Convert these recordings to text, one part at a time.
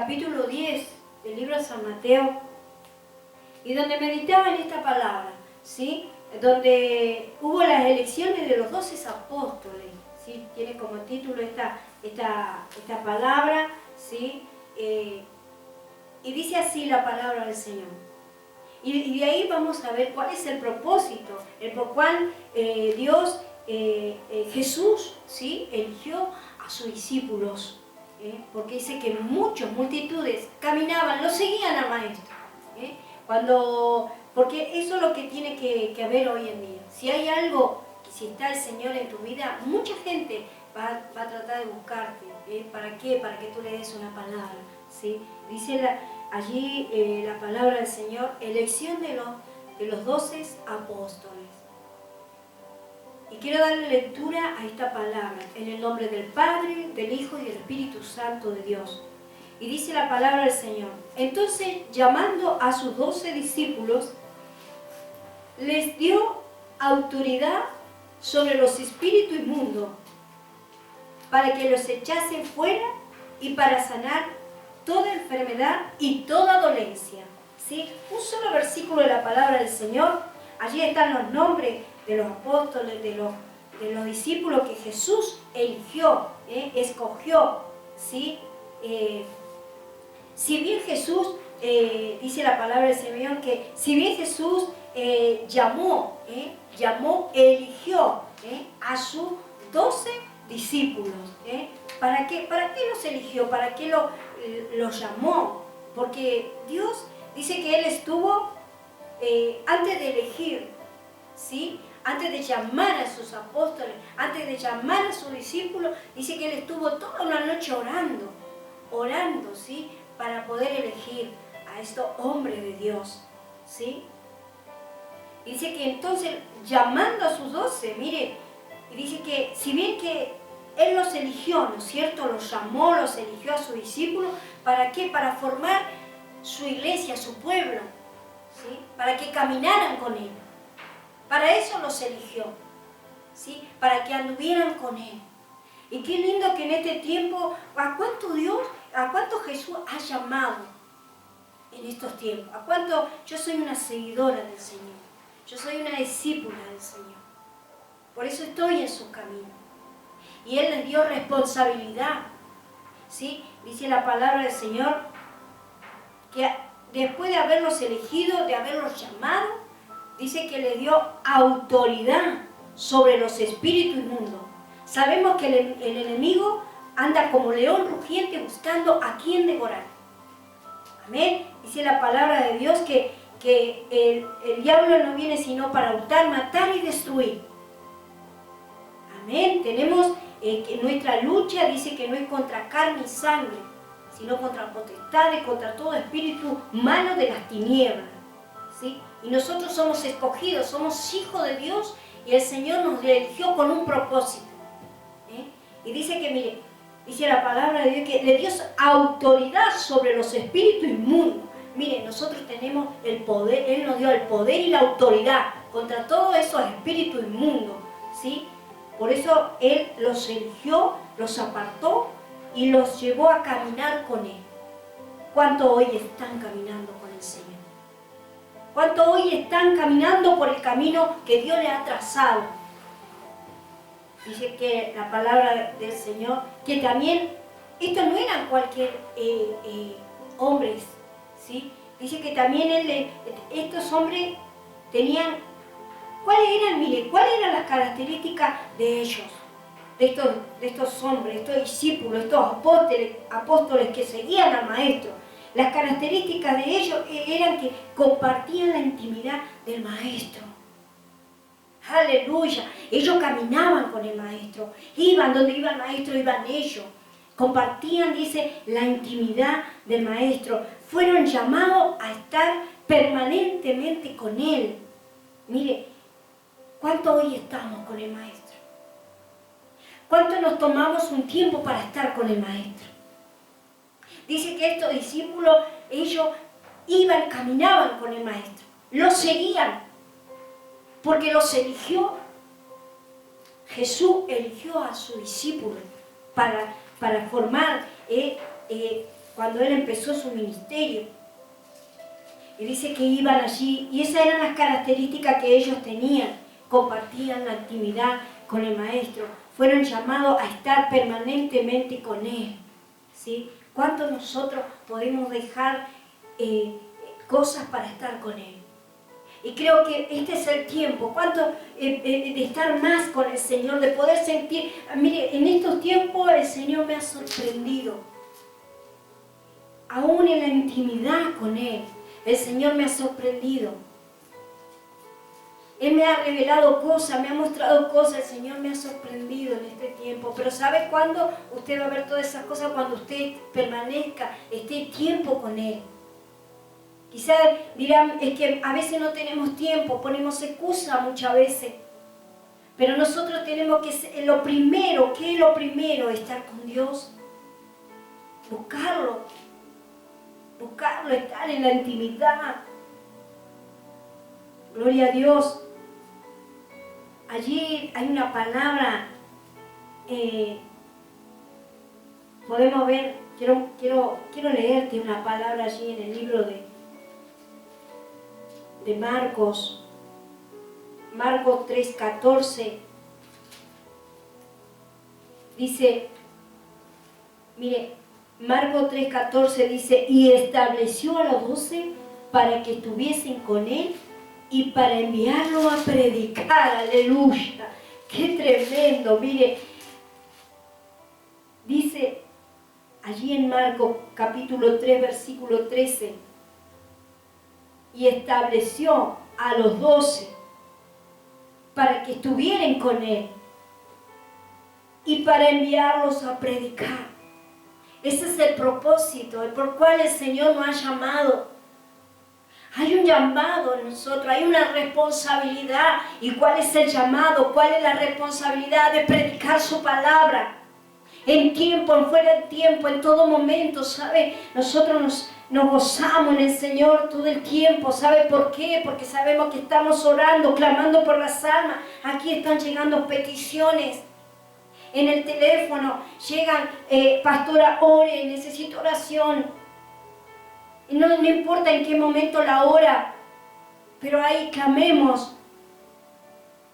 capítulo 10 del libro de San Mateo, y donde meditaba en esta palabra, ¿sí? Donde hubo las elecciones de los 12 apóstoles, ¿sí? Tiene como título esta palabra, ¿sí? Y dice así la palabra del Señor. Y de ahí vamos a ver cuál es el propósito, el por cual Jesús, ¿sí? Eligió a sus discípulos, porque dice que multitudes caminaban, lo seguían al Maestro. Porque eso es lo que tiene que haber hoy en día. Si hay algo, si está el Señor en tu vida, mucha gente va a tratar de buscarte. ¿Para qué? Para que tú le des una palabra, ¿sí? Dice allí la palabra del Señor, elección de los 12 apóstoles. Y quiero darle lectura a esta palabra, en el nombre del Padre, del Hijo y del Espíritu Santo de Dios. Y dice la palabra del Señor, entonces llamando a sus 12 discípulos, les dio autoridad sobre los espíritus inmundos, para que los echasen fuera y para sanar toda enfermedad y toda dolencia. ¿Sí? Un solo versículo de la palabra del Señor, allí están los nombres de los apóstoles, de los discípulos que Jesús eligió, escogió, ¿sí? Si bien Jesús, dice la palabra del Señor, que si bien Jesús eligió a sus 12 discípulos. ¿Para qué los eligió? ¿Para qué los llamó? Porque Dios dice que Él estuvo, antes de elegir, ¿sí? Antes de llamar a sus apóstoles, antes de llamar a sus discípulos, dice que Él estuvo toda una noche orando, ¿sí? Para poder elegir a estos hombres de Dios, ¿sí? Y dice que entonces, llamando a sus 12, mire, y dice que si bien que Él los eligió, ¿no es cierto? Los llamó, los eligió a sus discípulos, ¿para qué? Para formar su iglesia, su pueblo, ¿sí? Para que caminaran con Él. Para eso los eligió, ¿sí? Para que anduvieran con Él. Y qué lindo que en este tiempo, ¿a cuánto Jesús ha llamado en estos tiempos? ¿A cuánto? Yo soy una seguidora del Señor. Yo soy una discípula del Señor. Por eso estoy en sus caminos. Y Él les dio responsabilidad, ¿sí? Dice la palabra del Señor que después de haberlos elegido, de haberlos llamado, dice que les dio autoridad sobre los espíritus inmundos. Sabemos que el enemigo anda como león rugiente buscando a quien devorar. Amén. Dice la palabra de Dios que el diablo no viene sino para hurtar, matar y destruir. Amén. Tenemos que nuestra lucha dice que no es contra carne y sangre, sino contra potestades, contra todo espíritu malo de las tinieblas, ¿sí? Y nosotros somos escogidos, somos hijos de Dios y el Señor nos eligió con un propósito. Y dice que, mire, dice la palabra de Dios que le dio autoridad sobre los espíritus inmundos. Mire, nosotros tenemos el poder, Él nos dio el poder y la autoridad contra todos esos espíritus inmundos, ¿sí? Por eso Él los eligió, los apartó y los llevó a caminar con Él. ¿Cuántos hoy están caminando con el Señor? ¿Cuántos hoy están caminando por el camino que Dios les ha trazado? Dice que la palabra del Señor, que también, estos no eran cualquier hombres, ¿sí? Dice que también estos hombres tenían, ¿cuáles eran las características de ellos? De estos hombres, estos discípulos, estos apóstoles que seguían al Maestro. Las características de ellos eran que compartían la intimidad del Maestro. Aleluya. Ellos caminaban con el Maestro. Iban donde iba el Maestro, iban ellos. Compartían, dice, la intimidad del Maestro. Fueron llamados a estar permanentemente con Él. Mire, ¿cuánto hoy estamos con el Maestro? ¿Cuánto nos tomamos un tiempo para estar con el Maestro? Dice que estos discípulos, ellos iban, caminaban con el Maestro. Lo seguían. Porque los eligió. Jesús eligió a sus discípulos para formar cuando Él empezó su ministerio. Y dice que iban allí, y esas eran las características que ellos tenían. Compartían la intimidad con el Maestro. Fueron llamados a estar permanentemente con Él. ¿Sí? ¿Cuánto nosotros podemos dejar cosas para estar con Él? Y creo que este es el tiempo, cuánto de estar más con el Señor, de poder sentir. Mire, en estos tiempos el Señor me ha sorprendido. Aún en la intimidad con Él, el Señor me ha sorprendido. Él me ha revelado cosas, me ha mostrado cosas, el Señor me ha sorprendido en este tiempo. Pero ¿sabe cuándo usted va a ver todas esas cosas? Cuando usted permanezca, esté tiempo con Él. Quizás dirán, es que a veces no tenemos tiempo, ponemos excusa muchas veces. Pero nosotros tenemos que, lo primero, ¿qué es lo primero? Estar con Dios. Buscarlo, estar en la intimidad. Gloria a Dios. Allí hay una palabra, podemos ver, quiero leerte una palabra allí en el libro de Marcos 3:14. Dice, mire, Marcos 3:14 dice, y estableció a los 12 para que estuviesen con Él y para enviarlo a predicar. Aleluya, qué tremendo. Mire, dice allí en Marcos capítulo 3 versículo 13, y estableció a los 12 para que estuvieran con Él y para enviarlos a predicar. Ese es el propósito, el por cual el Señor nos ha llamado. Hay un llamado en nosotros, hay una responsabilidad. ¿Y cuál es el llamado? ¿Cuál es la responsabilidad? De predicar su palabra. En tiempo, en fuera de tiempo, en todo momento, ¿sabe? Nosotros nos gozamos en el Señor todo el tiempo. ¿Sabe por qué? Porque sabemos que estamos orando, clamando por las almas. Aquí están llegando peticiones. En el teléfono llegan, pastora, ore, necesito oración. No importa en qué momento la hora, pero ahí clamemos.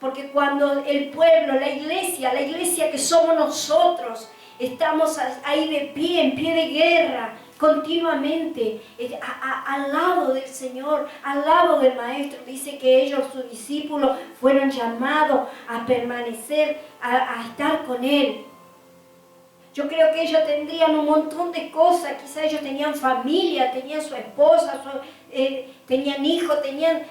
Porque cuando el pueblo, la iglesia que somos nosotros, estamos ahí de pie, en pie de guerra, continuamente, al lado del Señor, al lado del Maestro. Dice que ellos, sus discípulos, fueron llamados a permanecer, a estar con Él. Yo creo que ellos tendrían un montón de cosas, quizás ellos tenían familia, tenían su esposa, tenían hijos, tenían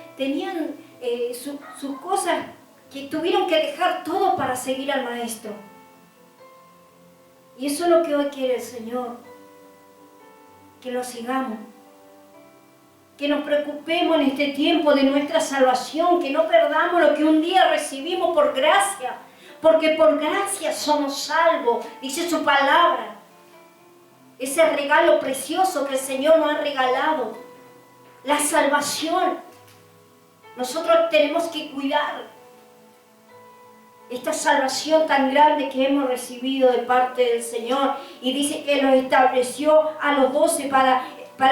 sus cosas, que tuvieron que dejar todo para seguir al Maestro. Y eso es lo que hoy quiere el Señor, que lo sigamos, que nos preocupemos en este tiempo de nuestra salvación, que no perdamos lo que un día recibimos por gracia. Porque por gracia somos salvos, dice su palabra. Ese regalo precioso que el Señor nos ha regalado. La salvación. Nosotros tenemos que cuidar esta salvación tan grande que hemos recibido de parte del Señor. Y dice que los estableció a los 12 para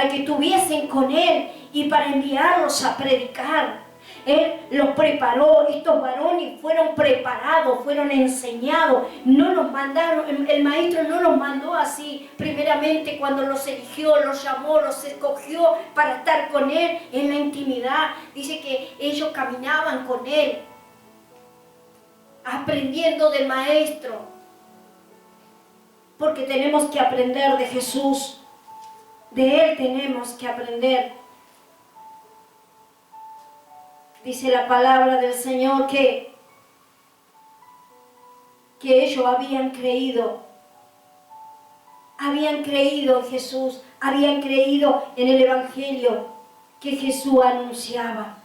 que estuviesen con Él y para enviarlos a predicar. Él los preparó, estos varones fueron preparados, fueron enseñados, no los mandaron, el Maestro no los mandó así, primeramente cuando los eligió, los llamó, los escogió para estar con Él en la intimidad. Dice que ellos caminaban con Él, aprendiendo del Maestro, porque tenemos que aprender de Jesús, de Él tenemos que aprender. Dice la palabra del Señor que ellos habían creído en Jesús, habían creído en el Evangelio que Jesús anunciaba.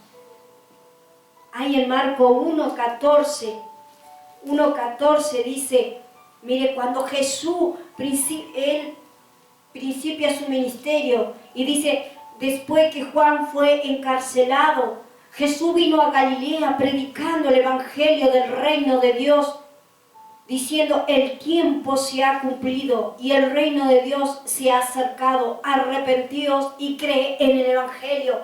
Ahí en Marcos 1:14 dice, mire, cuando Jesús, él principia su ministerio, y dice, después que Juan fue encarcelado, Jesús vino a Galilea predicando el Evangelio del reino de Dios diciendo: el tiempo se ha cumplido y el reino de Dios se ha acercado. Arrepentíos y cree en el Evangelio.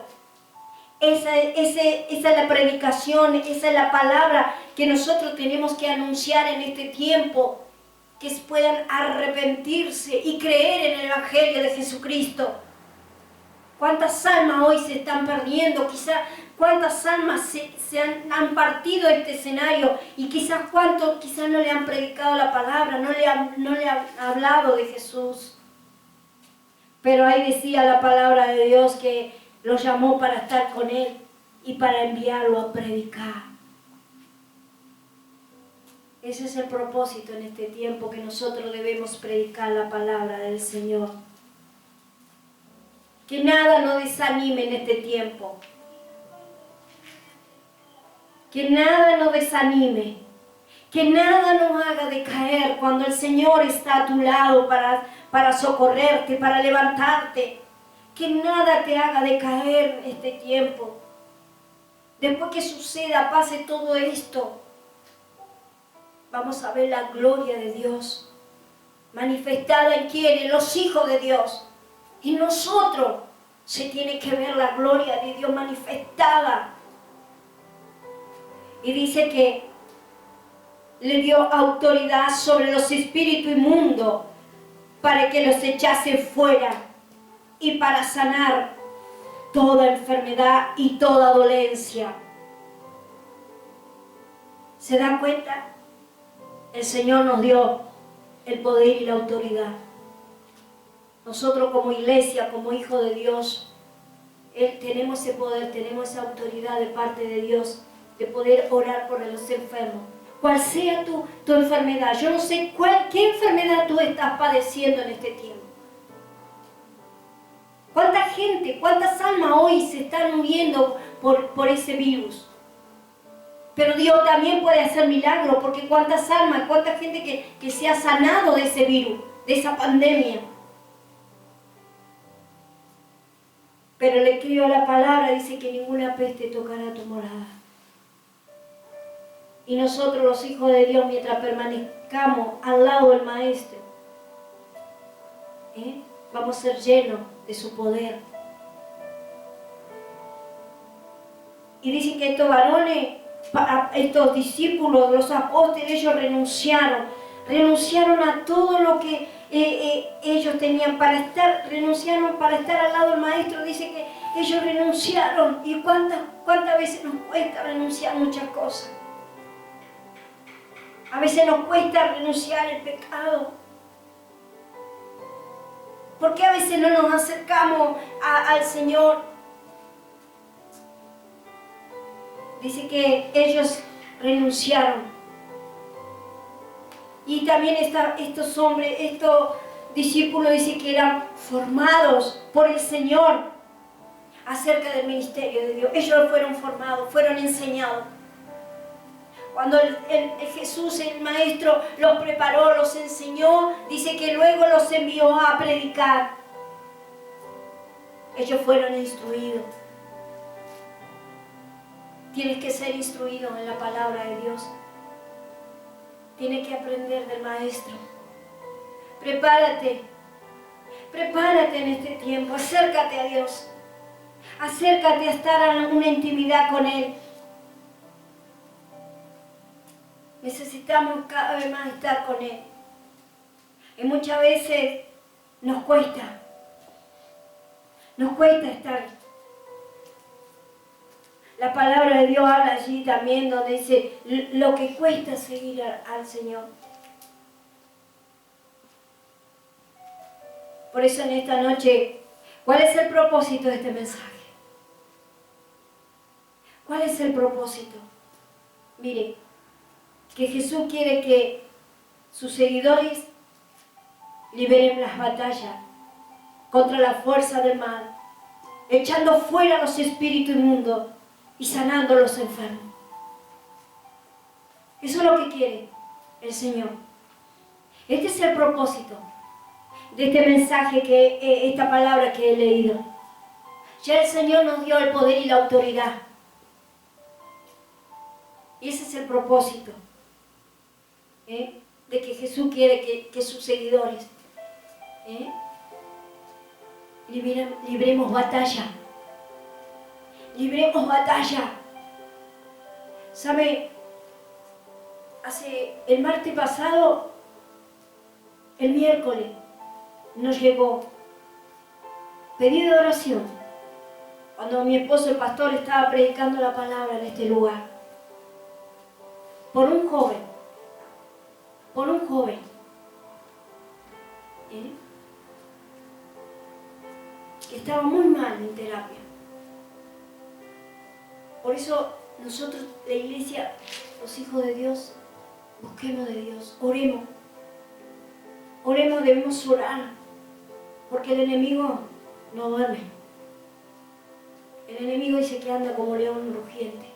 Esa es la predicación, esa es la palabra que nosotros tenemos que anunciar en este tiempo, que puedan arrepentirse y creer en el Evangelio de Jesucristo. ¿Cuántas almas hoy se están perdiendo? Quizás cuántas almas se han partido de este escenario, y quizás cuántos quizás no le han predicado la palabra, no le han hablado de Jesús. Pero ahí decía la palabra de Dios que lo llamó para estar con Él y para enviarlo a predicar. Ese es el propósito en este tiempo, que nosotros debemos predicar la palabra del Señor. Que nada nos desanime en este tiempo. Que nada nos desanime. Que nada nos haga decaer cuando el Señor está a tu lado para socorrerte, para levantarte. Que nada te haga decaer en este tiempo. Después que suceda, pase todo esto, vamos a ver la gloria de Dios manifestada en quienes, en los hijos de Dios. Y nosotros se tiene que ver la gloria de Dios manifestada. Y dice que le dio autoridad sobre los espíritus inmundos para que los echase fuera y para sanar toda enfermedad y toda dolencia. ¿Se dan cuenta? El Señor nos dio el poder y la autoridad. Nosotros como iglesia, como hijos de Dios, tenemos ese poder, tenemos esa autoridad de parte de Dios, de poder orar por los enfermos. Cual sea tu enfermedad, yo no sé qué enfermedad tú estás padeciendo en este tiempo. ¿Cuánta gente, cuántas almas hoy se están muriendo por ese virus? Pero Dios también puede hacer milagros, porque cuántas almas, cuánta gente que se ha sanado de ese virus, de esa pandemia. Pero le escribo la palabra, dice que ninguna peste tocará tu morada. Y nosotros, los hijos de Dios, mientras permanezcamos al lado del Maestro, vamos a ser llenos de su poder. Y dicen que estos varones, estos discípulos, los apóstoles, ellos renunciaron a todo lo que ellos tenían renunciaron para estar al lado del Maestro. Dice que ellos renunciaron. ¿Y cuántas veces nos cuesta renunciar muchas cosas? A veces nos cuesta renunciar al pecado. ¿Por qué a veces no nos acercamos al Señor? Dice que ellos renunciaron. Y también estos hombres, estos discípulos, dice que eran formados por el Señor acerca del ministerio de Dios. Ellos fueron formados, fueron enseñados. Cuando Jesús, el Maestro, los preparó, los enseñó, dice que luego los envió a predicar. Ellos fueron instruidos. Tienes que ser instruido en la palabra de Dios. Tienes que aprender del Maestro. Prepárate en este tiempo. Acércate a Dios. Acércate a estar en una intimidad con Él. Necesitamos cada vez más estar con Él. Y muchas veces nos cuesta estar. La palabra de Dios habla allí también, donde dice lo que cuesta seguir al Señor. Por eso en esta noche, ¿cuál es el propósito de este mensaje? ¿Cuál es el propósito? Mire, que Jesús quiere que sus seguidores liberen las batallas contra la fuerza del mal, echando fuera los espíritus inmundos y sanando a los enfermos. Eso es lo que quiere el Señor. Este es el propósito de este mensaje, esta palabra que he leído. Ya el Señor nos dio el poder y la autoridad. Y ese es el propósito. de que Jesús quiere que sus seguidores libremos batalla. Libremos batalla. ¿Sabe? El martes pasado, el miércoles, nos llegó pedido de oración. Cuando mi esposo, el pastor, estaba predicando la palabra en este lugar. Por un joven. Por un joven. Que estaba muy mal en terapia. Por eso nosotros, la iglesia, los hijos de Dios, busquemos de Dios, oremos. Oremos, debemos orar, porque el enemigo no duerme. El enemigo dice que anda como león rugiente.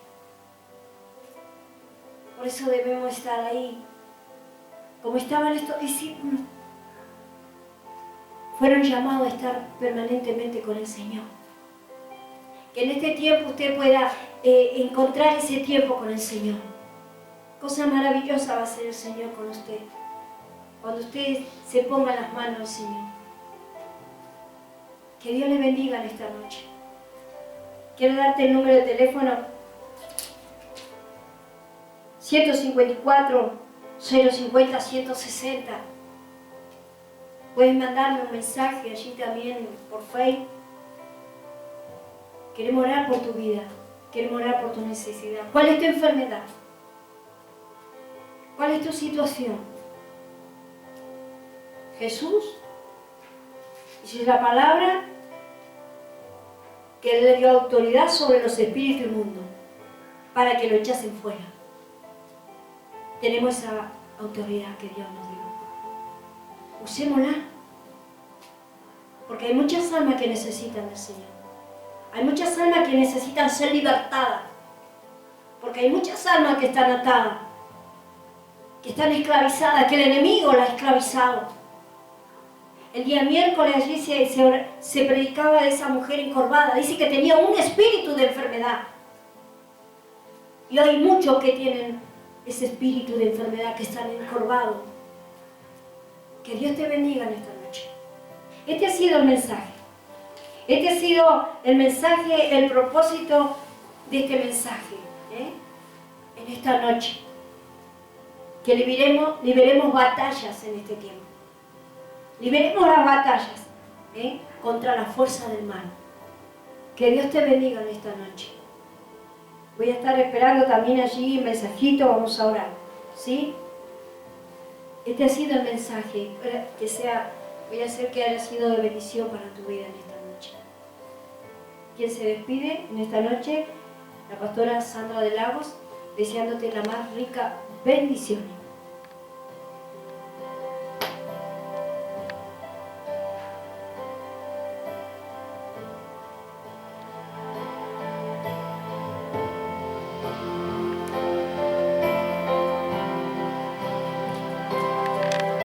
Por eso debemos estar ahí, como estaban estos discípulos. Fueron llamados a estar permanentemente con el Señor. Que en este tiempo usted pueda encontrar ese tiempo con el Señor. Cosa maravillosa va a ser el Señor con usted. Cuando usted se ponga las manos al Señor. Que Dios le bendiga en esta noche. Quiero darte el número de teléfono 154 050 160. Puedes mandarme un mensaje allí también por Facebook. Queremos orar por tu vida. Queremos orar por tu necesidad. ¿Cuál es tu enfermedad? ¿Cuál es tu situación? Jesús dice la palabra que Él le dio autoridad sobre los espíritus inmundos para que lo echasen fuera. Tenemos esa autoridad que Dios nos dio. Usémosla, porque hay muchas almas que necesitan del Señor. Hay muchas almas que necesitan ser libertadas, porque hay muchas almas que están atadas, que están esclavizadas, que el enemigo las ha esclavizado. El día miércoles allí se predicaba de esa mujer encorvada. Dice que tenía un espíritu de enfermedad. Y hay muchos que tienen ese espíritu de enfermedad, que están encorvados. Que Dios te bendiga en esta noche. Este ha sido el mensaje. Este ha sido el mensaje, el propósito de este mensaje. En esta noche. Que liberemos batallas en este tiempo. Liberemos las batallas contra la fuerza del mal. Que Dios te bendiga en esta noche. Voy a estar esperando también allí un mensajito, vamos a orar. ¿Sí? Este ha sido el mensaje. Voy a hacer que haya sido de bendición para tu vida en esta noche. ¿Quién se despide en esta noche? La pastora Sandra de Lagos, deseándote la más rica bendición.